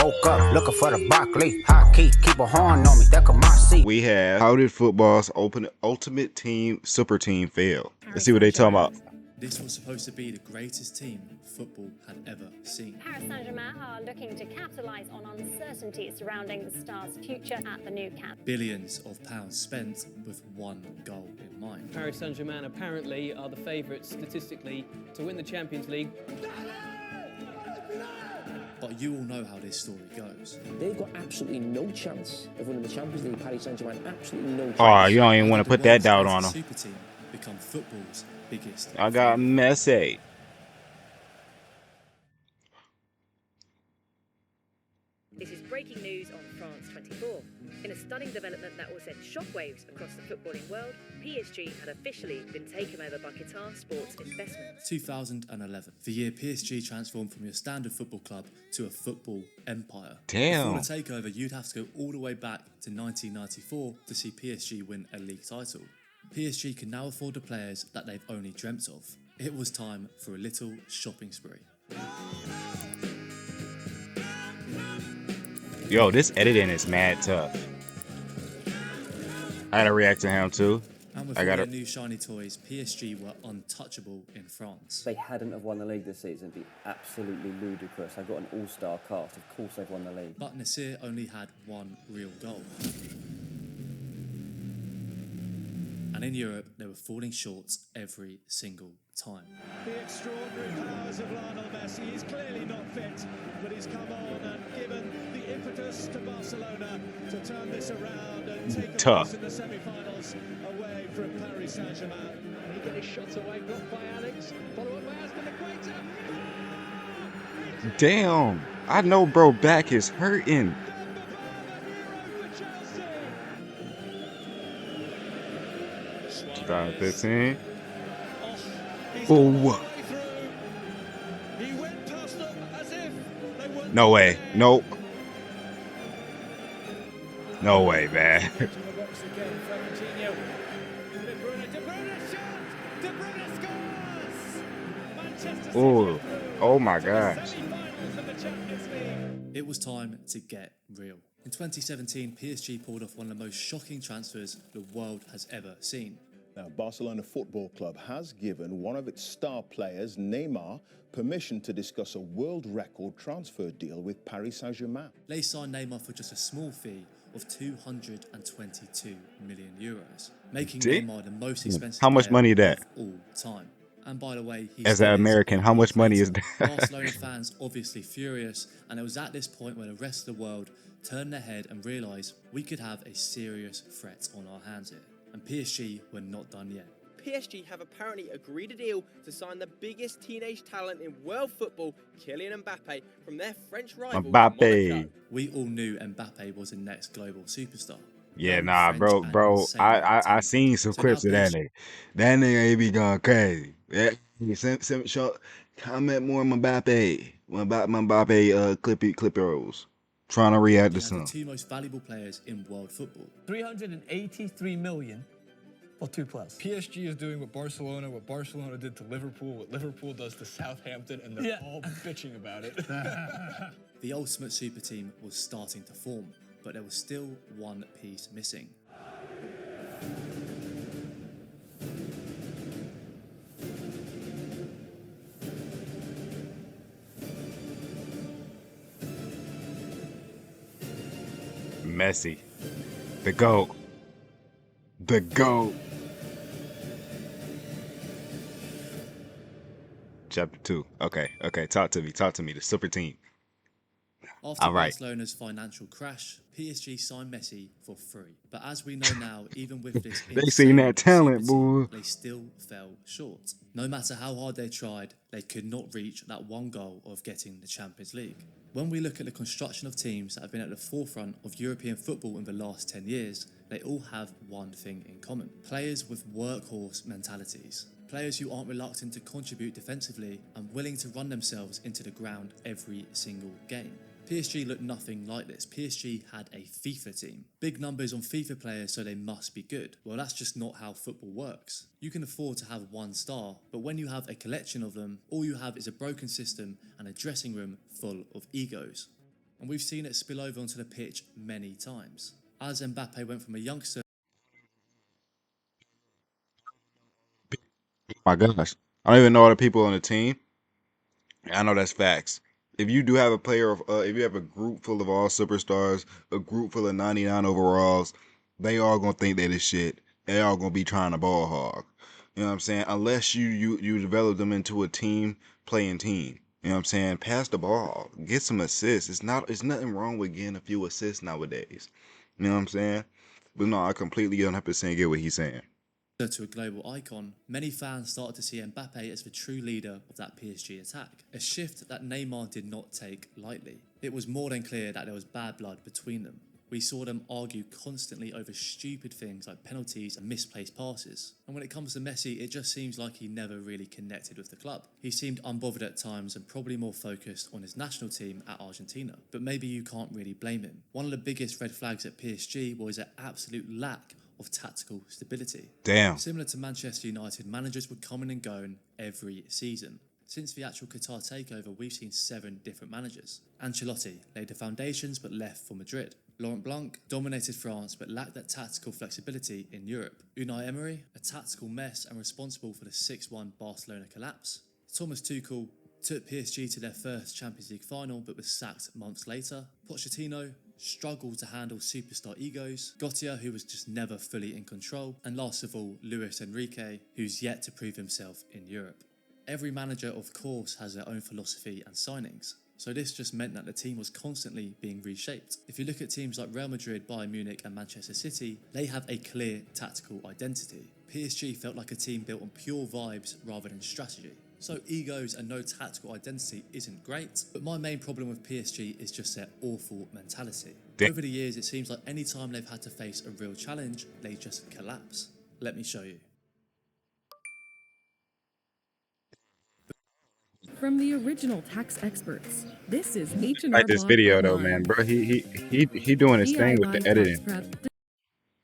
woke up looking for the broccoli. High key, keep a horn on me, that could my seat. We have how did football's ultimate team super team fail? Let's see what they talking about. This was supposed to be the greatest team football had ever seen. Paris Saint-Germain are looking to capitalise on uncertainty surrounding the star's future at the Nou Camp. Billions of pounds spent with one goal in mind. Paris Saint-Germain apparently are the favourites statistically to win the Champions League. But you all know how this story goes. They've got absolutely no chance of winning the Champions League. Paris Saint-Germain, absolutely no chance. Oh, you don't even want to put that doubt on them. Super team become football's biggest. I got Messi. This is breaking news on France 24. In a stunning development that will send shockwaves across the footballing world, PSG had officially been taken over by Qatar Sports Investments. 2011, the year PSG transformed from your standard football club to a football empire. Damn. Before the takeover, you'd have to go all the way back to 1994 to see PSG win a league title. PSG can now afford the players that they've only dreamt of. It was time for a little shopping spree. Yo, this editing is mad tough. I gotta react to him too. And with all their new shiny toys, PSG were untouchable in France. They hadn't have won the league this season. It'd be absolutely ludicrous. They've got an all-star cast. Of course they've won the league. But Nasser only had one real goal. And in Europe, they were falling short every single time. The extraordinary powers of Lionel Messi. He's clearly not fit, but he's come on and given the impetus to Barcelona to turn this around and take a place in the semi-finals away from Paris Saint-Germain. He got his shot away, blocked by Alex. Follow up by Azpilicueta. Damn, I know bro back is hurting. 2015. Oh. No way. Nope. No way, man. Oh. Oh my gosh. It was time to get real. In 2017, PSG pulled off one of the most shocking transfers the world has ever seen. Now, Barcelona Football Club has given one of its star players, Neymar, permission to discuss a world record transfer deal with Paris Saint-Germain. They signed Neymar for just a small fee of 222 million euros, making Neymar the most expensive how much money is that of all time. And by the way, as an American, how much money is that? Barcelona fans obviously furious, and it was at this point where the rest of the world turned their head and realised we could have a serious threat on our hands here. And PSG were not done yet. PSG have apparently agreed a deal to sign the biggest teenage talent in world football, Kylian Mbappe, from their French rival, Monaco. We all knew Mbappe was the next global superstar. Yeah, nah, bro. I seen some clips of that nigga. That nigga ain't be going crazy. Yeah, send short comment more on Mbappe. What about Mbappe clippers? Trying to react to some. The two most valuable players in world football. 383 million for two players. PSG is doing what Barcelona did to Liverpool, what Liverpool does to Southampton, and they're all bitching about it. The ultimate super team was starting to form, but there was still one piece missing. Messi, the GOAT. The GOAT. Chapter 2. Okay. Talk to me. The super team. After Barcelona's financial crash, PSG signed Messi for free. But as we know now, even with this they seen that talent, boy. They still fell short. No matter how hard they tried, they could not reach that one goal of getting the Champions League. When we look at the construction of teams that have been at the forefront of European football in the last 10 years, they all have one thing in common. Players with workhorse mentalities. Players who aren't reluctant to contribute defensively and willing to run themselves into the ground every single game. PSG looked nothing like this. PSG had a FIFA team. Big numbers on FIFA players, so they must be good. Well, that's just not how football works. You can afford to have one star, but when you have a collection of them, all you have is a broken system and a dressing room full of egos. And we've seen it spill over onto the pitch many times. As Mbappe went from a youngster... My gosh. I don't even know all the people on the team. I know that's facts. If you do have a player of, if you have a group full of all superstars, a group full of 99 overalls, they all gonna think they this shit. They all gonna be trying to ball hog. You know what I'm saying? Unless you develop them into a team playing team. You know what I'm saying? Pass the ball, get some assists. It's nothing wrong with getting a few assists nowadays. You know what I'm saying? But no, I completely 100% get what he's saying. To a global icon, many fans started to see Mbappe as the true leader of that PSG attack, a shift that Neymar did not take lightly. It was more than clear that there was bad blood between them. We saw them argue constantly over stupid things like penalties and misplaced passes. And when it comes to Messi, it just seems like he never really connected with the club. He seemed unbothered at times and probably more focused on his national team at Argentina. But maybe you can't really blame him. One of the biggest red flags at PSG was an absolute lack of tactical stability. Damn. Similar to Manchester United, managers would come in and go every season. Since the actual Qatar takeover, we've seen 7 different managers. Ancelotti laid the foundations but left for Madrid. Laurent Blanc dominated France but lacked that tactical flexibility in Europe. Unai Emery, a tactical mess and responsible for the 6-1 Barcelona collapse. Thomas Tuchel took PSG to their first Champions League final but was sacked months later. Pochettino struggled to handle superstar egos. Gautier, who was just never fully in control. And last of all, Luis Enrique, who's yet to prove himself in Europe. Every manager, of course, has their own philosophy and signings. So this just meant that the team was constantly being reshaped. If you look at teams like Real Madrid, Bayern Munich and Manchester City, they have a clear tactical identity. PSG felt like a team built on pure vibes rather than strategy. So egos and no tactical identity isn't great, but my main problem with PSG is just their awful mentality. Over the years, it seems like any time they've had to face a real challenge, they just collapse. Let me show you. From the original tax experts, this is H&R I like this Block video though, Online. man, bro. He doing his thing with the DIY editing. tax prep.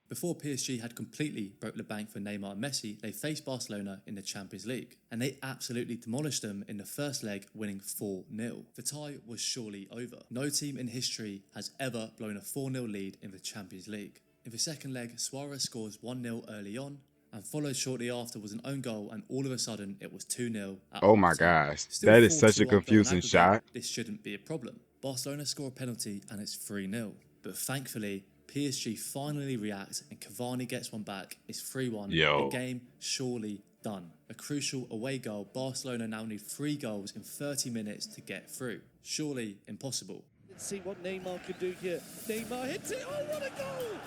Before PSG had completely broke the bank for Neymar and Messi, they faced Barcelona in the Champions League, and they absolutely demolished them in the first leg, winning 4-0. The tie was surely over. No team in history has ever blown a 4-0 lead in the Champions League. In the second leg, Suarez scores 1-0 early on, and followed shortly after was an own goal, and all of a sudden it was 2-0 at Oh my half-time. gosh, Still that is such 4-2 a up, but on confusing aggregate, shot. this shouldn't be a problem. Barcelona score a penalty and it's 3-0. But thankfully, PSG finally react and Cavani gets one back. It's 3-1. Yo. The game surely done. A crucial away goal. Barcelona now need 3 goals in 30 minutes to get through. Surely impossible. Let's see what Neymar could do here. Neymar hits it. Oh, what a goal!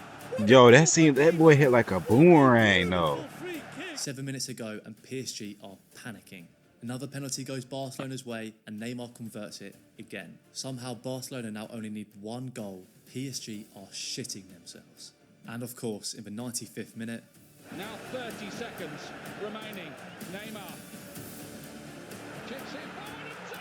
Yo, that boy hit like a boomerang though. 7 minutes ago and PSG are panicking. Another penalty goes Barcelona's way and Neymar converts it again. Somehow Barcelona now only need 1 goal. PSG are shitting themselves. And of course, in the 95th minute... Now 30 seconds remaining. Neymar. Kicks it forward and says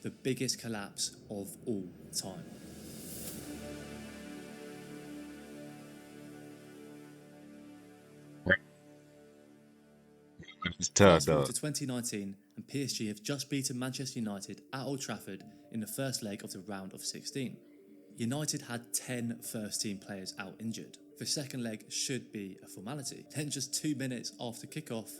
the biggest collapse of all time. It's tough Fast forward though. to 2019 and PSG have just beaten Manchester United at Old Trafford in the first leg of the round of 16. United had 10 first-team players out injured. The second leg should be a formality. Then just 2 minutes after kickoff...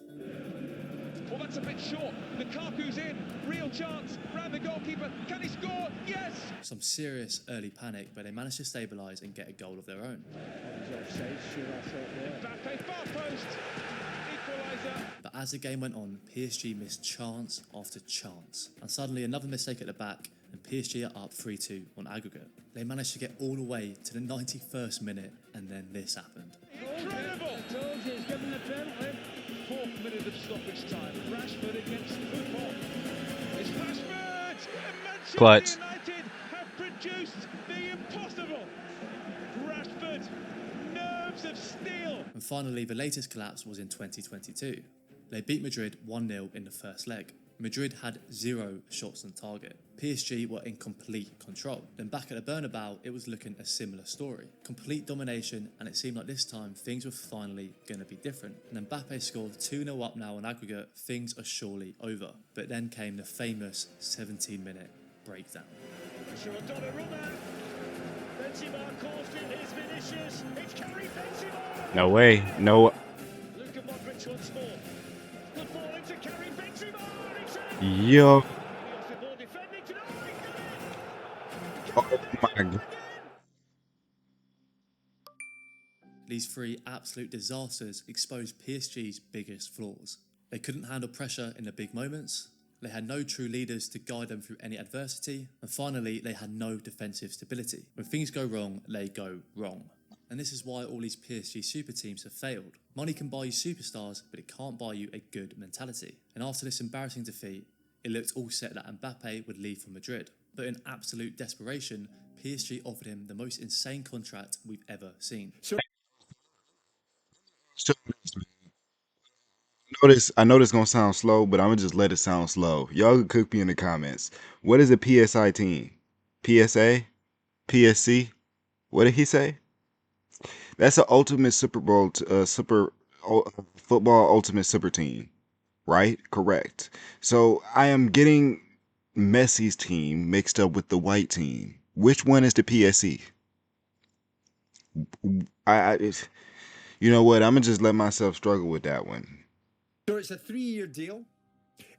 Well, that's a bit short. Lukaku's in. Real chance. Round the goalkeeper. Can he score? Yes! Some serious early panic, but they managed to stabilise and get a goal of their own. Mbappe, far post. Equaliser. But as the game went on, PSG missed chance after chance. And suddenly another mistake at the back, and PSG are up 3-2 on aggregate. They managed to get all the way to the 91st minute, and then this happened. Incredible! Told you he's given the penalty. 4th minute of stoppage time. Rashford against football. It's Rashford! And Manchester Clutch. United have produced the impossible. Rashford, nerves of steel. And finally, the latest collapse was in 2022. They beat Madrid 1-0 in the first leg. Madrid had 0 shots on target. PSG were in complete control. Then back at the Bernabeu, it was looking a similar story. Complete domination, and it seemed like this time things were finally going to be different. And then Mbappe scored 2-0 up now on aggregate. Things are surely over. But then came the famous 17-minute breakdown. No way. No. Yo. Oh my God. These 3 absolute disasters exposed PSG's biggest flaws. They couldn't handle pressure in the big moments, they had no true leaders to guide them through any adversity, and finally, they had no defensive stability. When things go wrong, they go wrong. And this is why all these PSG super teams have failed. Money can buy you superstars, but it can't buy you a good mentality. And after this embarrassing defeat, it looked all set that Mbappe would leave for Madrid. But in absolute desperation, PSG offered him the most insane contract we've ever seen. I know this gonna sound slow, but I'm gonna just let it sound slow. Y'all can cook me in the comments. What is a PSI team? PSA? PSC? What did he say? That's an ultimate Super Bowl, football ultimate super team, right? Correct. So I am getting Messi's team mixed up with the white team. Which one is the PSC? You know what? I'm gonna just let myself struggle with that one. So it's a 3-year deal.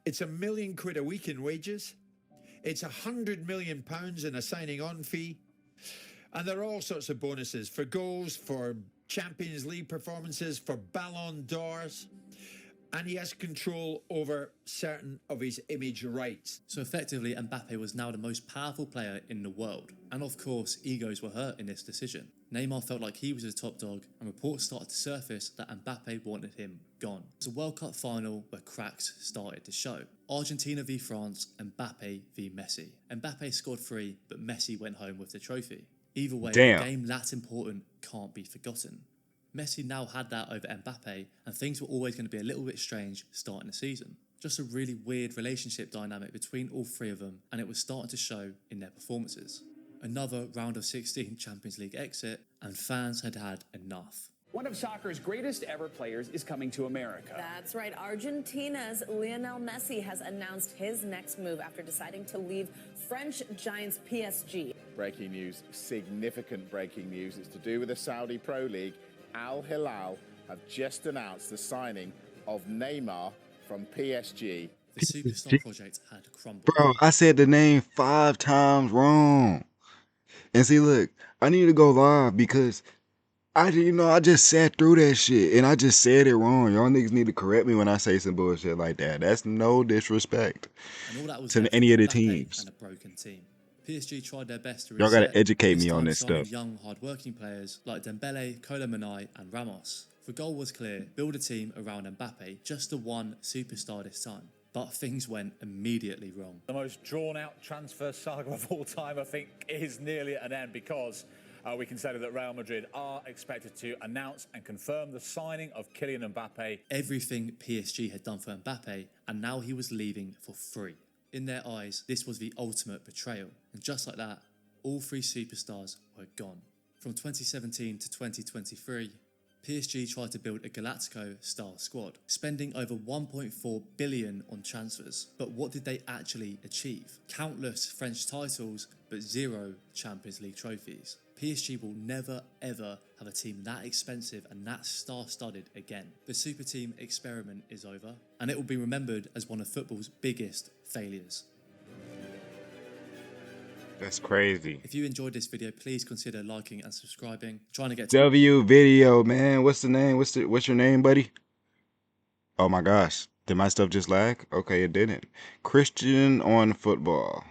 It's £1 million a week in wages. It's £100 million in a signing on fee. And there are all sorts of bonuses for goals, for Champions League performances, for Ballon d'Ors. And he has control over certain of his image rights. So effectively, Mbappe was now the most powerful player in the world. And of course, egos were hurt in this decision. Neymar felt like he was the top dog, and reports started to surface that Mbappe wanted him gone. It was a World Cup final where cracks started to show. Argentina v France, Mbappe v Messi. Mbappe scored 3, but Messi went home with the trophy. Either way, a game that important can't be forgotten. Messi now had that over Mbappe, and things were always going to be a little bit strange starting the season. Just a really weird relationship dynamic between all 3 of them, and it was starting to show in their performances. Another round of 16 Champions League exit, and fans had had enough. One of soccer's greatest ever players is coming to America. That's right. Argentina's Lionel Messi has announced his next move after deciding to leave French giants PSG. Breaking news, significant breaking news. It's to do with the Saudi Pro League. Al Hilal have just announced the signing of Neymar from PSG. The superstar project had crumbled. Bro, I said the name 5 times wrong. And see, look, I need to go live because I just sat through that shit and I just said it wrong. Y'all niggas need to correct me when I say some bullshit like that. That's no disrespect to any of the teams. And a broken team. PSG tried their best to Y'all gotta educate me on this stuff. Young, hard-working players like Dembele, Colomani, and Ramos. The goal was clear: build a team around Mbappe, just the one superstar this time. But things went immediately wrong. The most drawn-out transfer saga of all time, I think, is nearly at an end because we can say that Real Madrid are expected to announce and confirm the signing of Kylian Mbappe. Everything PSG had done for Mbappe, and now he was leaving for free. In their eyes, this was the ultimate betrayal. And just like that, all 3 superstars were gone. From 2017 to 2023, PSG tried to build a Galactico-style squad, spending over 1.4 billion on transfers. But what did they actually achieve? Countless French titles, but 0 Champions League trophies. PSG will never ever have a team that expensive and that star-studded again. The super team experiment is over, and it will be remembered as one of football's biggest failures. That's crazy. If you enjoyed this video, please consider liking and subscribing. Trying to get W video, man. What's the name? What's your name, buddy? Oh my gosh. Did my stuff just lag? Okay, it didn't. Christian on football.